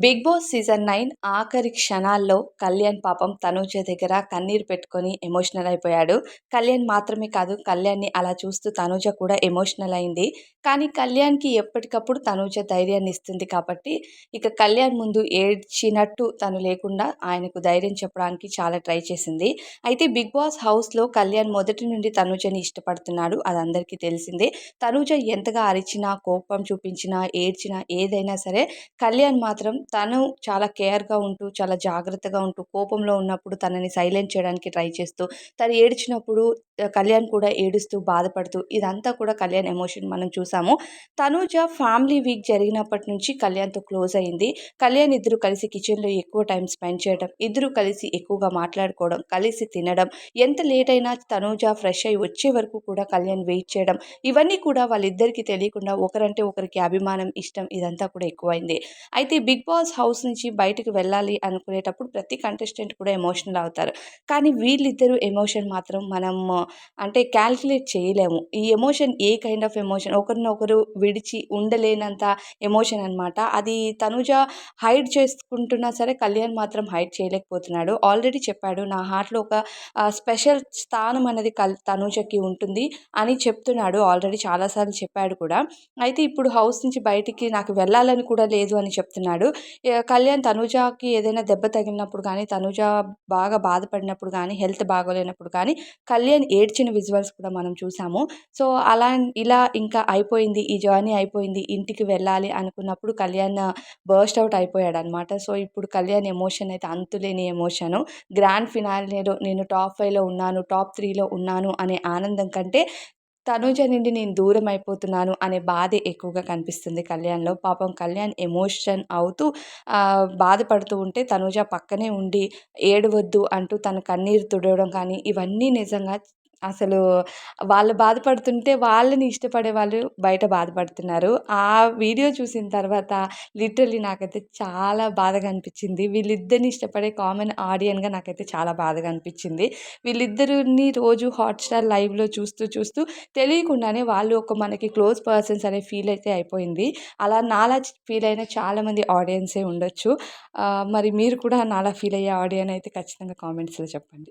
Big boss season 9 ఆఖరి క్షణాల్లో కళ్యాణ్ పాపం తనూజ దగ్గర కన్నీరు పెట్టుకొని ఎమోషనల్ అయిపోయాడు. కళ్యాణ్ మాత్రమే కాదు, కళ్యాణ్‌ని అలా చూస్తూ తనూజ కూడా ఎమోషనల్ అయింది. కానీ కళ్యాణ్‌కి ఎప్పటికప్పుడు తనూజ ధైర్యాన్ని ఇస్తుంది కాబట్టి, ఇక కళ్యాణ్ ముందు ఏడ్చినట్టు తను లేకుండా ఆయనకు ధైర్యం చెప్పడానికి చాలా ట్రై చేసింది. అయితే బిగ్ బాస్ హౌస్‌లో కళ్యాణ్ మొదటి నుండి తనూజని ఇష్టపడుతున్నాడు. అదందరికీ తెలిసిందే. తనూజ ఎంతగా అరిచినా, కోపం చూపించినా, ఏడ్చినా ఏదైనా సరే కళ్యాణ్ మాత్రం తను చాలా కేర్‌గా ఉంటూ, చాలా జాగ్రత్తగా ఉంటూ, కోపంలో ఉన్నప్పుడు తనని సైలెంట్ చేయడానికి ట్రై చేస్తూ, తను ఏడ్చినప్పుడు కళ్యాణ్ కూడా ఏడుస్తూ, బాధపడుతూ ఇదంతా కూడా కళ్యాణ్ ఎమోషన్ మనం చూసాము. తనూజ ఫ్యామిలీ వీక్ జరిగినప్పటి నుంచి కళ్యాణ్‌తో క్లోజ్ అయింది. కళ్యాణ్ ఇద్దరు కలిసి కిచెన్‌లో ఎక్కువ టైమ్ స్పెండ్ చేయడం, ఇద్దరు కలిసి ఎక్కువగా మాట్లాడుకోవడం, కలిసి తినడం, ఎంత లేట్ అయినా తనూజ ఫ్రెష్ అయ్యి వచ్చే వరకు కూడా కళ్యాణ్ వెయిట్ చేయడం, ఇవన్నీ కూడా వాళ్ళిద్దరికీ తెలియకుండా ఒకరంటే ఒకరికి అభిమానం, ఇష్టం ఇదంతా కూడా ఎక్కువైంది. అయితే బిగ్ బాస్ హౌస్ నుంచి బయటకు వెళ్ళాలి అనుకునేటప్పుడు ప్రతి కంటెస్టెంట్ కూడా ఎమోషనల్ అవుతారు. కానీ వీళ్ళిద్దరూ ఎమోషన్ మాత్రం మనం అంటే క్యాలిక్యులేట్ చేయలేము. ఈ emotion A kind of emotion ఒకరినొకరు విడిచి ఉండలేనంత ఎమోషన్ అనమాట. అది తనుజ హైడ్ చేసుకుంటున్నా సరే కళ్యాణ్ మాత్రం హైడ్ చేయలేకపోతున్నాడు. ఆల్రెడీ చెప్పాడు, నా హార్ట్‌లో ఒక స్పెషల్ స్థానం అనేది తనుజకి ఉంటుంది అని చెప్తున్నాడు. ఆల్రెడీ చాలా సార్లు చెప్పాడు కూడా. అయితే ఇప్పుడు హౌస్ నుంచి బయటికి నాకు వెళ్ళాలని కూడా లేదు అని చెప్తున్నాడు. కళ్యాణ్ తనూజకి ఏదైనా దెబ్బ తగిలినప్పుడు గానీ, తనూజ బాగా బాధపడినప్పుడు గానీ, హెల్త్ బాగోలేనప్పుడు కానీ, కళ్యాణ్ ఏడ్చిన విజువల్స్ కూడా మనం చూసాము. సో, ఇలా ఇంకా అయిపోయింది. ఈ జర్నీ అయిపోయింది. ఇంటికి వెళ్ళాలి అనుకున్నప్పుడు కళ్యాణ్ బర్స్ట్ ఔట్ అయిపోయాడనమాట. సో, ఇప్పుడు కళ్యాణ్ ఎమోషన్ అయితే అంతులేని ఎమోషను. గ్రాండ్ ఫినాలేలో నేను టాప్ 5లో ఉన్నాను, టాప్ 3లో ఉన్నాను అనే ఆనందం కంటే తనూజ నుండి నేను దూరం అయిపోతున్నాను అనే బాధే ఎక్కువగా కనిపిస్తుంది కళ్యాణ్‌లో. పాపం కళ్యాణ్ ఎమోషన్ అవుతూ బాధపడుతూ ఉంటే తనూజ పక్కనే ఉండి ఏడవద్దు అంటూ తన కన్నీరు తుడవడం కానీ, ఇవన్నీ నిజంగా అసలు వాళ్ళు బాధపడుతుంటే వాళ్ళని ఇష్టపడే వాళ్ళు బయట బాధపడుతున్నారు. ఆ వీడియో చూసిన తర్వాత లిటరల్లీ నాకైతే చాలా బాధగా అనిపించింది. వీళ్ళిద్దరిని ఇష్టపడే కామన్ ఆడియన్‌గా నాకైతే చాలా బాధగా అనిపించింది. వీళ్ళిద్దరిని రోజు హాట్‌స్టార్ లైవ్‌లో చూస్తూ తెలియకుండానే వాళ్ళు ఒక మనకి క్లోజ్ పర్సన్స్ అనే ఫీల్ అయితే అయిపోయింది. అలా నాలా ఫీల్ అయిన చాలామంది ఆడియన్సే ఉండొచ్చు. మరి మీరు కూడా నాలా ఫీల్ అయ్యే ఆడియన్ అయితే ఖచ్చితంగా కామెంట్స్‌లో చెప్పండి.